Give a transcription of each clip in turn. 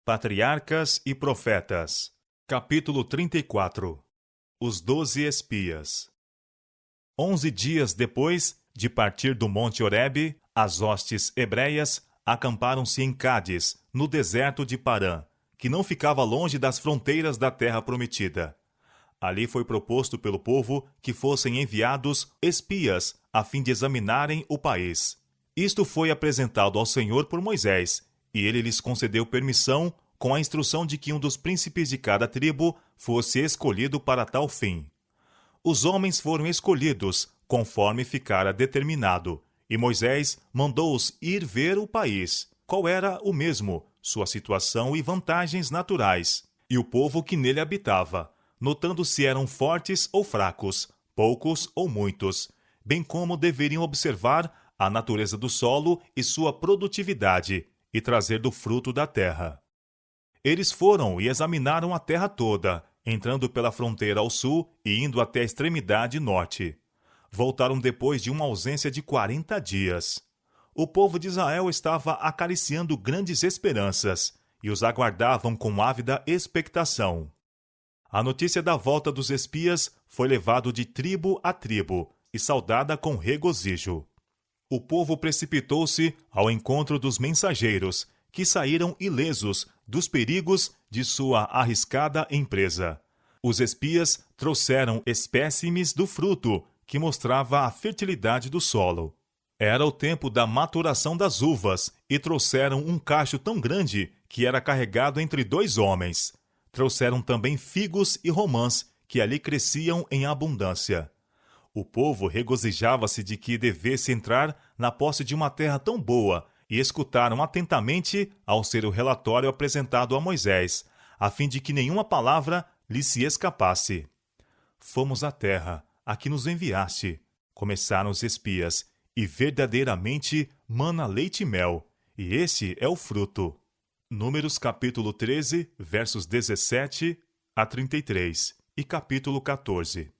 Patriarcas e Profetas. Capítulo 34. Os 12 espias. 11 dias depois de partir do Monte Horebe, as hostes hebreias acamparam-se em Cádiz, no deserto de Parã, que não ficava longe das fronteiras da terra prometida. Ali foi proposto pelo povo que fossem enviados espias a fim de examinarem o país. Isto foi apresentado ao Senhor por Moisés, e ele lhes concedeu permissão com a instrução de que um dos príncipes de cada tribo fosse escolhido para tal fim. Os homens foram escolhidos conforme ficara determinado, e Moisés mandou-os ir ver o país, qual era o mesmo, sua situação e vantagens naturais, e o povo que nele habitava, notando se eram fortes ou fracos, poucos ou muitos, bem como deveriam observar a natureza do solo e sua produtividade, e trazer do fruto da terra. Eles foram e examinaram a terra toda, entrando pela fronteira ao sul e indo até a extremidade norte. Voltaram depois de uma ausência de 40 dias. O povo de Israel estava acariciando grandes esperanças, e os aguardavam com ávida expectação. A notícia da volta dos espias foi levada de tribo a tribo, e saudada com regozijo. O povo precipitou-se ao encontro dos mensageiros, que saíram ilesos dos perigos de sua arriscada empresa. Os espias trouxeram espécimes do fruto, que mostrava a fertilidade do solo. Era o tempo da maturação das uvas, e trouxeram um cacho tão grande que era carregado entre 2 homens. Trouxeram também figos e romãs, que ali cresciam em abundância. O povo regozijava-se de que devesse entrar na posse de uma terra tão boa, e escutaram atentamente ao ser o relatório apresentado a Moisés, a fim de que nenhuma palavra lhe se escapasse. Fomos à terra, a que nos enviaste, começaram os espias, e verdadeiramente mana leite e mel, e esse é o fruto. Números capítulo 13, versos 17 a 33, e capítulo 14.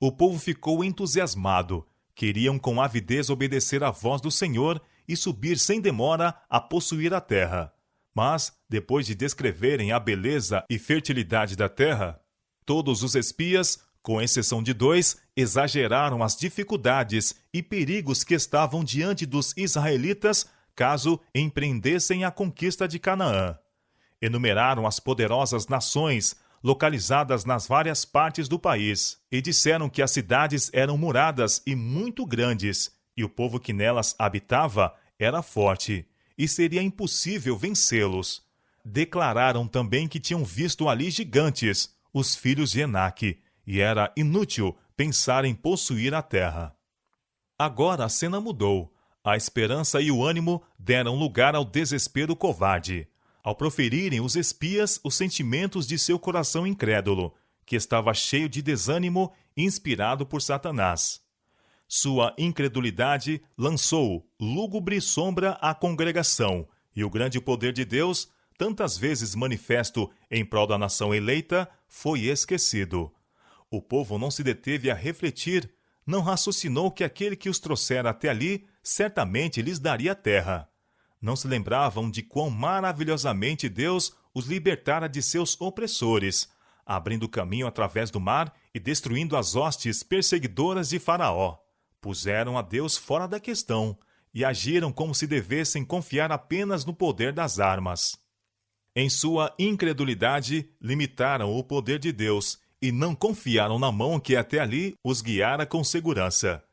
O povo ficou entusiasmado, queriam com avidez obedecer à voz do Senhor e subir sem demora a possuir a terra. Mas, depois de descreverem a beleza e fertilidade da terra, todos os espias, com exceção de 2, exageraram as dificuldades e perigos que estavam diante dos israelitas caso empreendessem a conquista de Canaã. Enumeraram as poderosas nações localizadas nas várias partes do país, e disseram que as cidades eram muradas e muito grandes, e o povo que nelas habitava era forte, e seria impossível vencê-los. Declararam também que tinham visto ali gigantes, os filhos de Enaque, e era inútil pensar em possuir a terra. Agora a cena mudou. A esperança e o ânimo deram lugar ao desespero covarde, ao proferirem os espias os sentimentos de seu coração incrédulo, que estava cheio de desânimo inspirado por Satanás. Sua incredulidade lançou lúgubre sombra à congregação, e o grande poder de Deus, tantas vezes manifesto em prol da nação eleita, foi esquecido. O povo não se deteve a refletir, não raciocinou que aquele que os trouxera até ali certamente lhes daria terra. Não se lembravam de quão maravilhosamente Deus os libertara de seus opressores, abrindo caminho através do mar e destruindo as hostes perseguidoras de Faraó. Puseram a Deus fora da questão e agiram como se devessem confiar apenas no poder das armas. Em sua incredulidade, limitaram o poder de Deus e não confiaram na mão que até ali os guiara com segurança.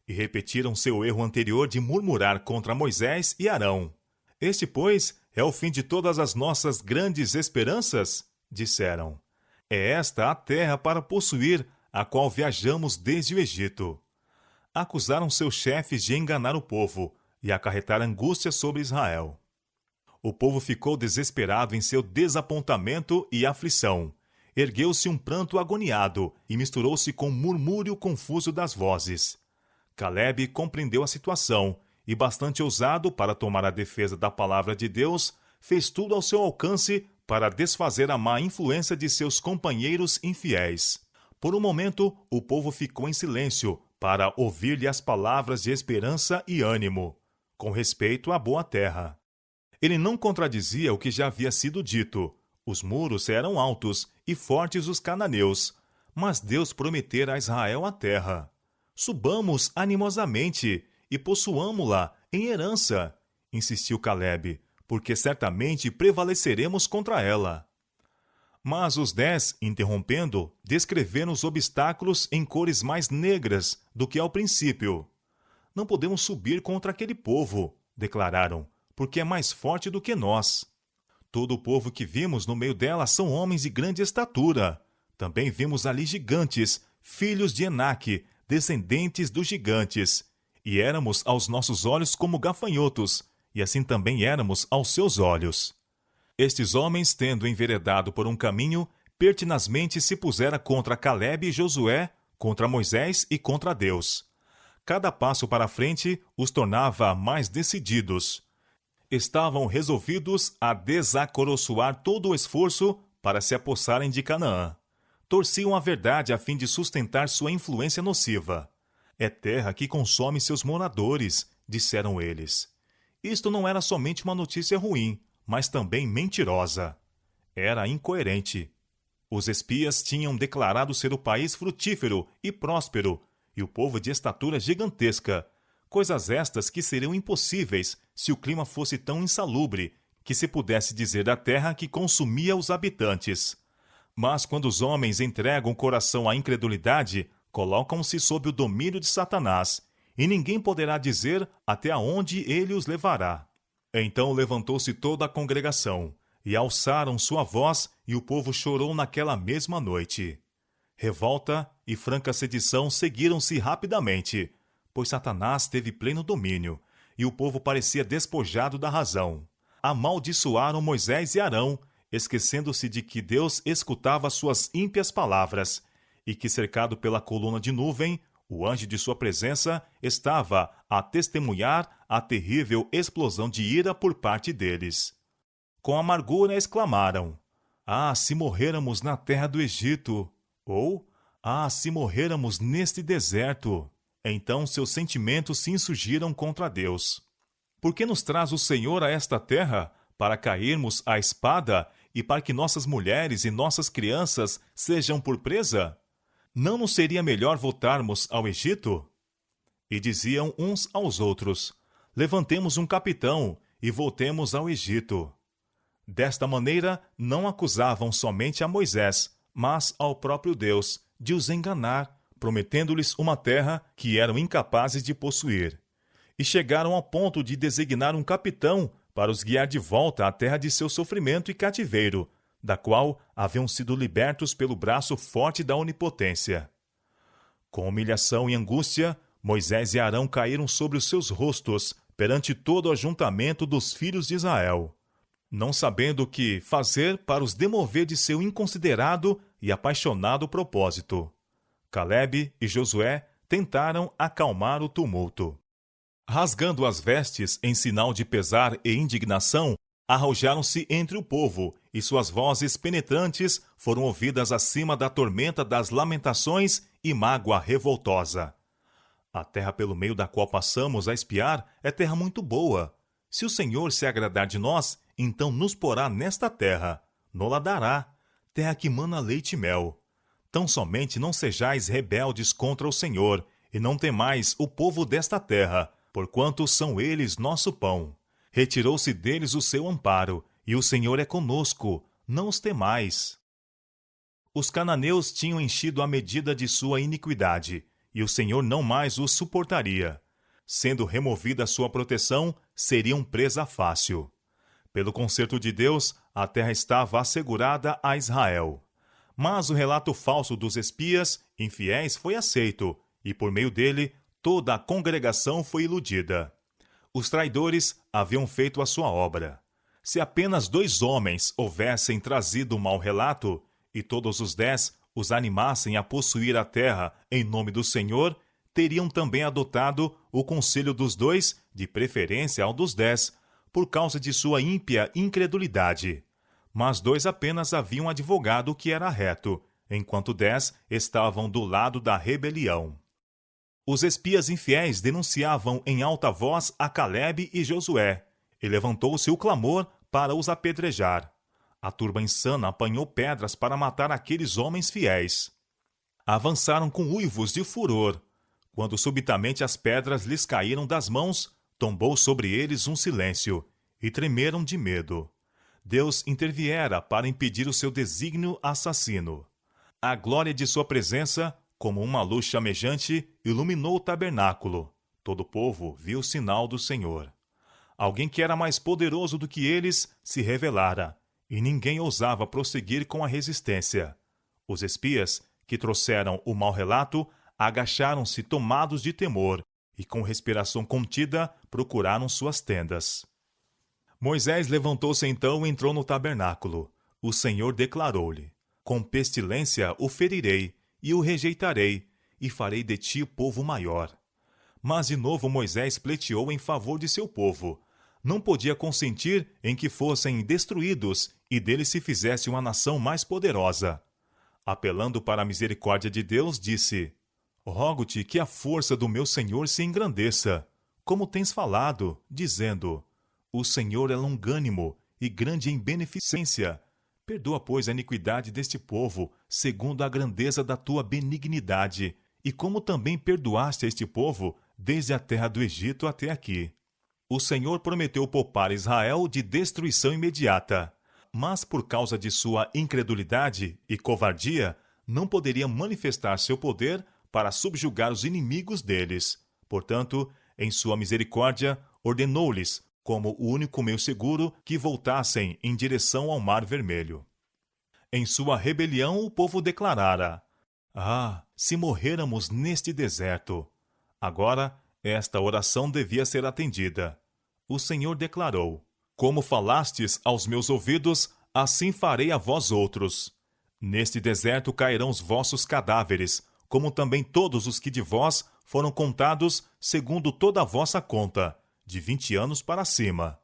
E repetiram seu erro anterior de murmurar contra Moisés e Arão. Este, pois, é o fim de todas as nossas grandes esperanças? Disseram. É esta a terra para possuir, a qual viajamos desde o Egito. Acusaram seus chefes de enganar o povo e acarretar angústia sobre Israel. O povo ficou desesperado em seu desapontamento e aflição. Ergueu-se um pranto agoniado e misturou-se com um murmúrio confuso das vozes. Calebe compreendeu a situação e, bastante ousado para tomar a defesa da palavra de Deus, fez tudo ao seu alcance para desfazer a má influência de seus companheiros infiéis. Por um momento, o povo ficou em silêncio para ouvir-lhe as palavras de esperança e ânimo, com respeito à boa terra. Ele não contradizia o que já havia sido dito. Os muros eram altos e fortes os cananeus, mas Deus prometera a Israel a terra. Subamos animosamente e possuamo-la em herança, insistiu Calebe, porque certamente prevaleceremos contra ela. Mas os 10, interrompendo, descreveram os obstáculos em cores mais negras do que ao princípio. Não podemos subir contra aquele povo, declararam, porque é mais forte do que nós. Todo o povo que vimos no meio dela são homens de grande estatura. Também vimos ali gigantes, filhos de Enaque, descendentes dos gigantes. E éramos aos nossos olhos como gafanhotos, e assim também éramos aos seus olhos. Estes homens, tendo enveredado por um caminho, pertinazmente se pusera contra Calebe e Josué, contra Moisés e contra Deus. Cada passo para a frente os tornava mais decididos. Estavam resolvidos a desacoroçoar todo o esforço para se apossarem de Canaã. Torciam a verdade a fim de sustentar sua influência nociva. É terra que consome seus moradores, disseram eles. Isto não era somente uma notícia ruim, mas também mentirosa. Era incoerente. Os espias tinham declarado ser o país frutífero e próspero, e o povo de estatura gigantesca, coisas estas que seriam impossíveis se o clima fosse tão insalubre que se pudesse dizer da terra que consumia os habitantes. Mas quando os homens entregam o coração à incredulidade, colocam-se sob o domínio de Satanás, e ninguém poderá dizer até aonde ele os levará. Então levantou-se toda a congregação, e alçaram sua voz, e o povo chorou naquela mesma noite. Revolta e franca sedição seguiram-se rapidamente, pois Satanás teve pleno domínio, e o povo parecia despojado da razão. Amaldiçoaram Moisés e Arão, esquecendo-se de que Deus escutava suas ímpias palavras, e que, cercado pela coluna de nuvem, o anjo de sua presença estava a testemunhar a terrível explosão de ira por parte deles. Com amargura exclamaram: "Ah, se morrêramos na terra do Egito!" Ou: "Ah, se morrêramos neste deserto!" Então seus sentimentos se insurgiram contra Deus. Por que nos traz o Senhor a esta terra, para cairmos à espada e para que nossas mulheres e nossas crianças sejam por presa? Não nos seria melhor voltarmos ao Egito? E diziam uns aos outros: "Levantemos um capitão e voltemos ao Egito." Desta maneira, não acusavam somente a Moisés, mas ao próprio Deus, de os enganar, prometendo-lhes uma terra que eram incapazes de possuir. E chegaram ao ponto de designar um capitão para os guiar de volta à terra de seu sofrimento e cativeiro, da qual haviam sido libertos pelo braço forte da onipotência. Com humilhação e angústia, Moisés e Arão caíram sobre os seus rostos perante todo o ajuntamento dos filhos de Israel, não sabendo o que fazer para os demover de seu inconsiderado e apaixonado propósito. Calebe e Josué tentaram acalmar o tumulto. Rasgando as vestes em sinal de pesar e indignação, arrojaram-se entre o povo, e suas vozes penetrantes foram ouvidas acima da tormenta das lamentações e mágoa revoltosa. A terra pelo meio da qual passamos a espiar é terra muito boa. Se o Senhor se agradar de nós, então nos porá nesta terra, no-la dará, terra que mana leite e mel. Tão somente não sejais rebeldes contra o Senhor, e não temais o povo desta terra, porquanto são eles nosso pão. Retirou-se deles o seu amparo, e o Senhor é conosco, não os temais. Os cananeus tinham enchido a medida de sua iniquidade, e o Senhor não mais os suportaria. Sendo removida sua proteção, seriam presa fácil. Pelo conserto de Deus, a terra estava assegurada a Israel. Mas o relato falso dos espias infiéis foi aceito, e por meio dele, toda a congregação foi iludida. Os traidores haviam feito a sua obra. Se apenas 2 homens houvessem trazido o mau relato, e todos os 10 os animassem a possuir a terra em nome do Senhor, teriam também adotado o conselho dos 2, de preferência ao dos 10, por causa de sua ímpia incredulidade. Mas 2 apenas haviam advogado o que era reto, enquanto 10 estavam do lado da rebelião. Os espias infiéis denunciavam em alta voz a Calebe e Josué. e levantou-se o clamor para os apedrejar. A turba insana apanhou pedras para matar aqueles homens fiéis. Avançaram com uivos de furor. Quando subitamente as pedras lhes caíram das mãos, tombou sobre eles um silêncio, e tremeram de medo. Deus interviera para impedir o seu desígnio assassino. A glória de sua presença, como uma luz chamejante, iluminou o tabernáculo. Todo o povo viu o sinal do Senhor. Alguém que era mais poderoso do que eles se revelara, e ninguém ousava prosseguir com a resistência. Os espias, que trouxeram o mau relato, agacharam-se tomados de temor, e com respiração contida procuraram suas tendas. Moisés levantou-se então e entrou no tabernáculo. O Senhor declarou-lhe: com pestilência o ferirei, e o rejeitarei, e farei de ti povo maior. Mas de novo Moisés pleiteou em favor de seu povo. Não podia consentir em que fossem destruídos e deles se fizesse uma nação mais poderosa. Apelando para a misericórdia de Deus, disse: rogo-te que a força do meu Senhor se engrandeça, como tens falado, dizendo: o Senhor é longânimo e grande em beneficência. Perdoa, pois, a iniquidade deste povo, segundo a grandeza da tua benignidade, e como também perdoaste a este povo, desde a terra do Egito até aqui. O Senhor prometeu poupar Israel de destruição imediata, mas por causa de sua incredulidade e covardia, não poderia manifestar seu poder para subjugar os inimigos deles. Portanto, em sua misericórdia, ordenou-lhes, como o único meio seguro, que voltassem em direção ao Mar Vermelho. Em sua rebelião, o povo declarara: ah, se morrêramos neste deserto! Agora, esta oração devia ser atendida. O Senhor declarou: como falastes aos meus ouvidos, assim farei a vós outros. Neste deserto cairão os vossos cadáveres, como também todos os que de vós foram contados segundo toda a vossa conta, de 20 anos para cima.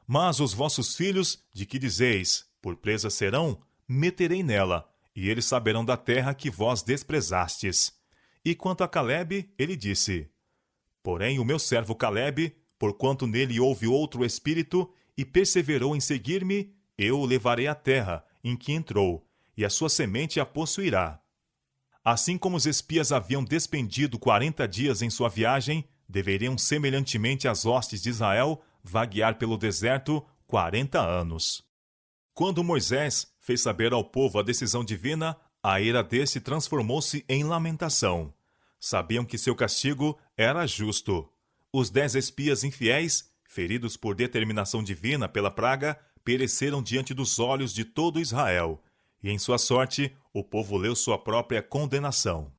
Mas os vossos filhos, de que dizeis, por presa serão, meterei nela, e eles saberão da terra que vós desprezastes. E quanto a Calebe, ele disse: porém o meu servo Calebe, porquanto nele houve outro espírito, e perseverou em seguir-me, eu o levarei à terra em que entrou, e a sua semente a possuirá. Assim como os espias haviam despendido 40 dias em sua viagem, deveriam semelhantemente as hostes de Israel vaguear pelo deserto 40 anos. Quando Moisés fez saber ao povo a decisão divina, a ira desse transformou-se em lamentação. Sabiam que seu castigo era justo. Os 10 espias infiéis, feridos por determinação divina pela praga, pereceram diante dos olhos de todo Israel, e em sua sorte o povo leu sua própria condenação.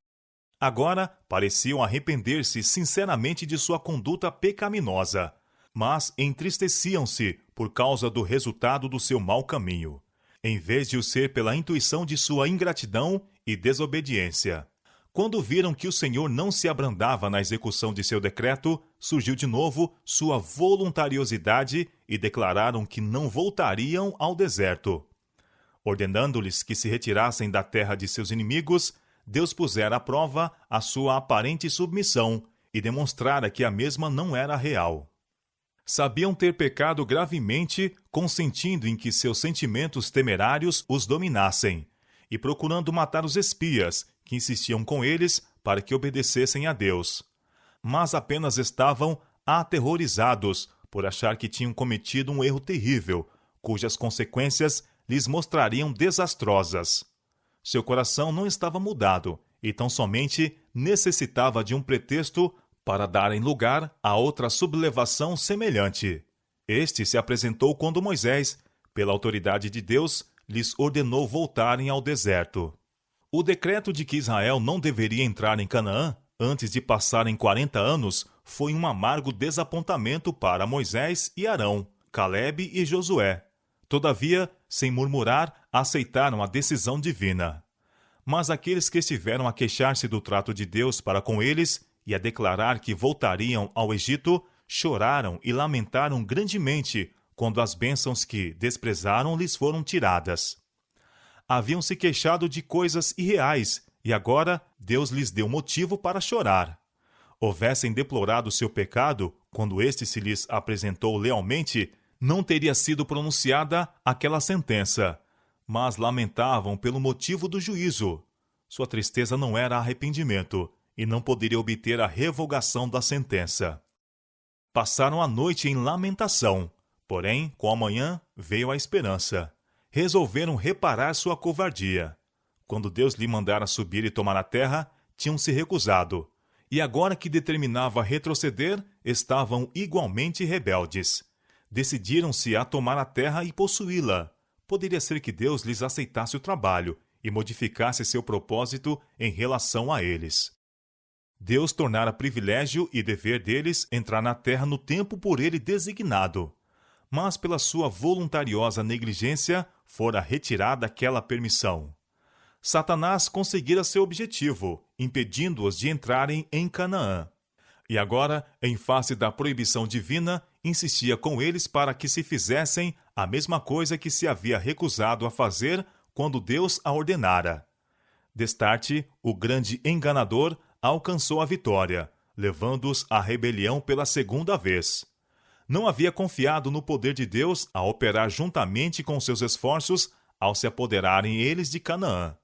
Agora pareciam arrepender-se sinceramente de sua conduta pecaminosa, mas entristeciam-se por causa do resultado do seu mau caminho, em vez de o ser pela intuição de sua ingratidão e desobediência. Quando viram que o Senhor não se abrandava na execução de seu decreto, surgiu de novo sua voluntariosidade e declararam que não voltariam ao deserto. Ordenando-lhes que se retirassem da terra de seus inimigos, Deus pusera à prova a sua aparente submissão e demonstrara que a mesma não era real. Sabiam ter pecado gravemente, consentindo em que seus sentimentos temerários os dominassem, e procurando matar os espias, que insistiam com eles para que obedecessem a Deus. Mas apenas estavam aterrorizados por achar que tinham cometido um erro terrível, cujas consequências lhes mostrariam desastrosas. Seu coração não estava mudado e tão somente necessitava de um pretexto para darem lugar a outra sublevação semelhante. Este se apresentou quando Moisés, pela autoridade de Deus, lhes ordenou voltarem ao deserto. O decreto de que Israel não deveria entrar em Canaã antes de passarem 40 anos foi um amargo desapontamento para Moisés e Arão, Calebe e Josué. Todavia, sem murmurar, aceitaram a decisão divina. Mas aqueles que estiveram a queixar-se do trato de Deus para com eles e a declarar que voltariam ao Egito, choraram e lamentaram grandemente quando as bênçãos que desprezaram lhes foram tiradas. Haviam se queixado de coisas irreais, e agora Deus lhes deu motivo para chorar. Houvessem deplorado seu pecado, quando este se lhes apresentou lealmente, não teria sido pronunciada aquela sentença, mas lamentavam pelo motivo do juízo. Sua tristeza não era arrependimento, e não poderia obter a revogação da sentença. Passaram a noite em lamentação, porém, com a manhã veio a esperança. Resolveram reparar sua covardia. Quando Deus lhe mandara subir e tomar a terra, tinham se recusado, e agora que determinava retroceder, estavam igualmente rebeldes. Decidiram-se a tomar a terra e possuí-la. Poderia ser que Deus lhes aceitasse o trabalho e modificasse seu propósito em relação a eles. Deus tornara privilégio e dever deles entrar na terra no tempo por ele designado. Mas pela sua voluntariosa negligência fora retirada aquela permissão. Satanás conseguira seu objetivo, impedindo-os de entrarem em Canaã. E agora, em face da proibição divina, insistia com eles para que se fizessem a mesma coisa que se havia recusado a fazer quando Deus a ordenara. Destarte, o grande enganador alcançou a vitória, levando-os à rebelião pela segunda vez. Não havia confiado no poder de Deus a operar juntamente com seus esforços ao se apoderarem eles de Canaã.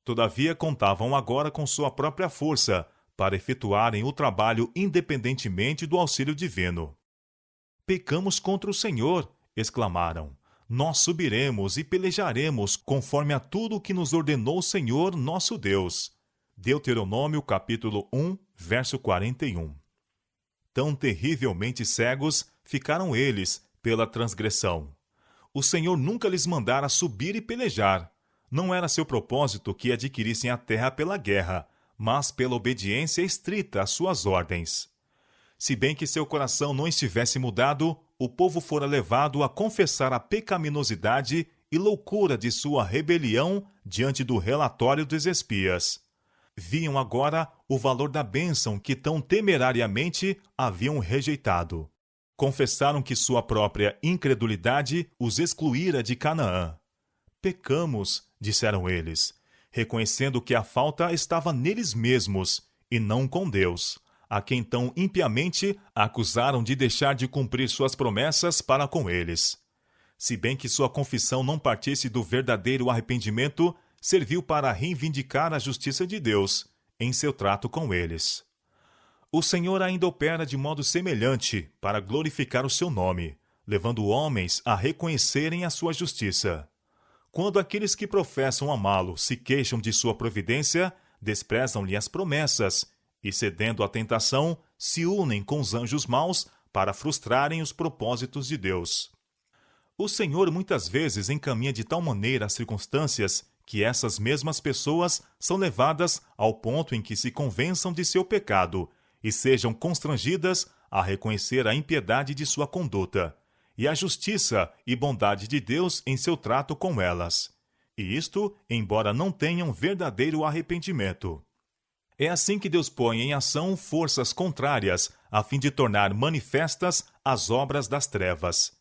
Todavia, contavam agora com sua própria força para efetuarem o trabalho independentemente do auxílio divino. Pecamos contra o Senhor, exclamaram. Nós subiremos e pelejaremos conforme a tudo o que nos ordenou o Senhor, nosso Deus. Deuteronômio capítulo 1, verso 41. Tão terrivelmente cegos ficaram eles pela transgressão. O Senhor nunca lhes mandara subir e pelejar. Não era seu propósito que adquirissem a terra pela guerra, mas pela obediência estrita às suas ordens. Se bem que seu coração não estivesse mudado, o povo fora levado a confessar a pecaminosidade e loucura de sua rebelião diante do relatório dos espias. Viam agora o valor da bênção que tão temerariamente haviam rejeitado. Confessaram que sua própria incredulidade os excluíra de Canaã. Pecamos, disseram eles, reconhecendo que a falta estava neles mesmos e não com Deus, a quem tão impiamente acusaram de deixar de cumprir suas promessas para com eles. Se bem que sua confissão não partisse do verdadeiro arrependimento, serviu para reivindicar a justiça de Deus em seu trato com eles. O Senhor ainda opera de modo semelhante para glorificar o seu nome, levando homens a reconhecerem a sua justiça. Quando aqueles que professam amá-lo se queixam de sua providência, desprezam-lhe as promessas e, cedendo à tentação, se unem com os anjos maus para frustrarem os propósitos de Deus. O Senhor muitas vezes encaminha de tal maneira as circunstâncias que essas mesmas pessoas são levadas ao ponto em que se convençam de seu pecado e sejam constrangidas a reconhecer a impiedade de sua conduta e a justiça e bondade de Deus em seu trato com elas. E isto, embora não tenham verdadeiro arrependimento. É assim que Deus põe em ação forças contrárias, a fim de tornar manifestas as obras das trevas.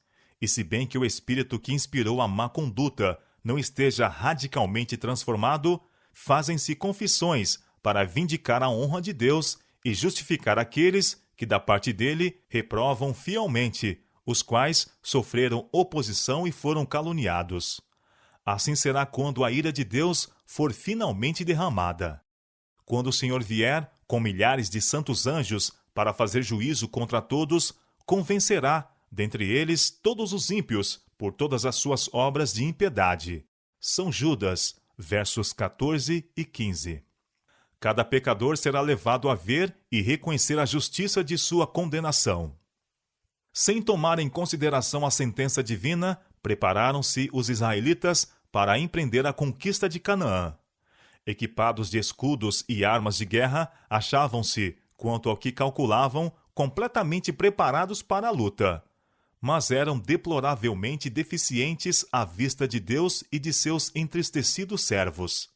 E se bem que o espírito que inspirou a má conduta não esteja radicalmente transformado, fazem-se confissões para vindicar a honra de Deus e justificar aqueles que, da parte dele, reprovam fielmente, os quais sofreram oposição e foram caluniados. Assim será quando a ira de Deus for finalmente derramada. Quando o Senhor vier, com milhares de santos anjos, para fazer juízo contra todos, convencerá, dentre eles, todos os ímpios, por todas as suas obras de impiedade. São Judas, versos 14 e 15. Cada pecador será levado a ver e reconhecer a justiça de sua condenação. Sem tomar em consideração a sentença divina, prepararam-se os israelitas para empreender a conquista de Canaã. Equipados de escudos e armas de guerra, achavam-se, quanto ao que calculavam, completamente preparados para a luta. Mas eram deploravelmente deficientes à vista de Deus e de seus entristecidos servos.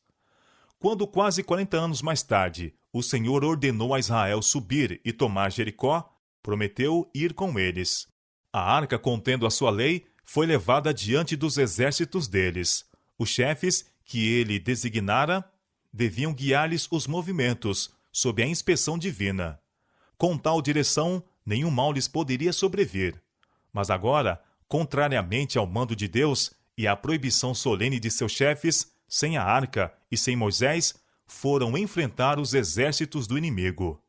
Quando, quase 40 anos mais tarde, o Senhor ordenou a Israel subir e tomar Jericó, prometeu ir com eles. A arca, contendo a sua lei, foi levada diante dos exércitos deles. Os chefes, que ele designara, deviam guiar-lhes os movimentos, sob a inspeção divina. Com tal direção, nenhum mal lhes poderia sobrevir. Mas agora, contrariamente ao mando de Deus e à proibição solene de seus chefes, sem a arca e sem Moisés, foram enfrentar os exércitos do inimigo.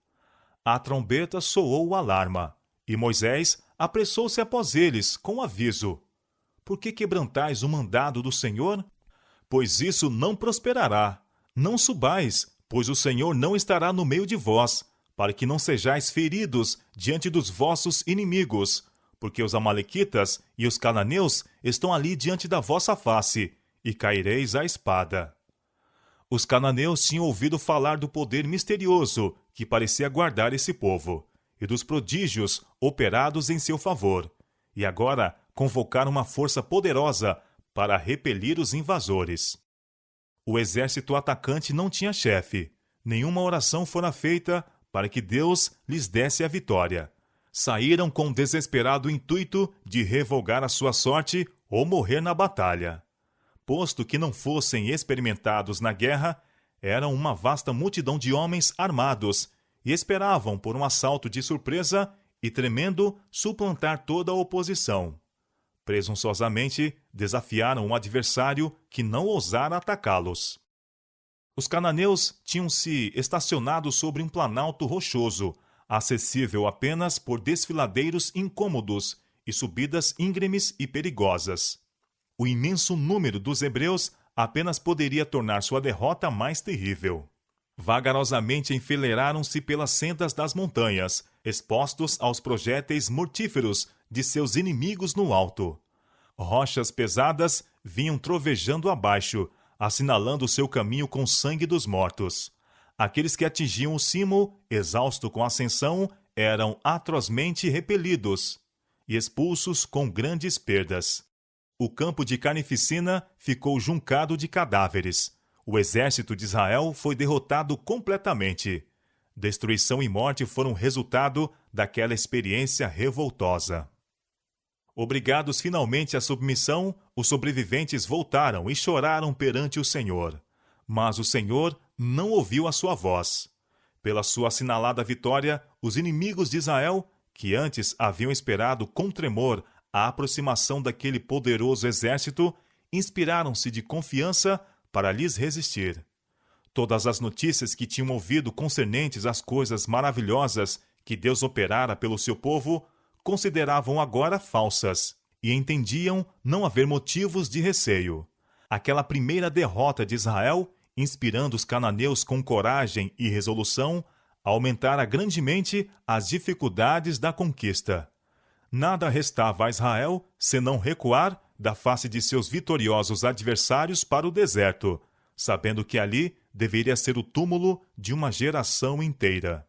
A trombeta soou o alarma, e Moisés apressou-se após eles, com aviso: Por que quebrantais o mandado do Senhor? Pois isso não prosperará. Não subais, pois o Senhor não estará no meio de vós, para que não sejais feridos diante dos vossos inimigos, porque os amalequitas e os cananeus estão ali diante da vossa face, e caireis à espada. Os cananeus tinham ouvido falar do poder misterioso que parecia guardar esse povo, e dos prodígios operados em seu favor, e agora convocaram uma força poderosa para repelir os invasores. O exército atacante não tinha chefe. Nenhuma oração fora feita para que Deus lhes desse a vitória. Saíram com o desesperado intuito de revogar a sua sorte ou morrer na batalha. Posto que não fossem experimentados na guerra, eram uma vasta multidão de homens armados e esperavam por um assalto de surpresa e, tremendo, suplantar toda a oposição. Presunçosamente, desafiaram um adversário que não ousara atacá-los. Os cananeus tinham-se estacionado sobre um planalto rochoso, acessível apenas por desfiladeiros incômodos e subidas íngremes e perigosas. O imenso número dos hebreus apenas poderia tornar sua derrota mais terrível. Vagarosamente enfileiraram-se pelas sendas das montanhas, expostos aos projéteis mortíferos de seus inimigos no alto. Rochas pesadas vinham trovejando abaixo, assinalando seu caminho com sangue dos mortos. Aqueles que atingiam o cimo, exausto com a ascensão, eram atrozmente repelidos e expulsos com grandes perdas. O campo de carnificina ficou juncado de cadáveres. O exército de Israel foi derrotado completamente. Destruição e morte foram resultado daquela experiência revoltosa. Obrigados finalmente à submissão, os sobreviventes voltaram e choraram perante o Senhor. Mas o Senhor não ouviu a sua voz. Pela sua assinalada vitória, os inimigos de Israel, que antes haviam esperado com tremor a aproximação daquele poderoso exército, inspiraram-se de confiança para lhes resistir. Todas as notícias que tinham ouvido concernentes às coisas maravilhosas que Deus operara pelo seu povo, consideravam agora falsas e entendiam não haver motivos de receio. Aquela primeira derrota de Israel, inspirando os cananeus com coragem e resolução, aumentara grandemente as dificuldades da conquista. Nada restava a Israel senão recuar da face de seus vitoriosos adversários para o deserto, sabendo que ali deveria ser o túmulo de uma geração inteira.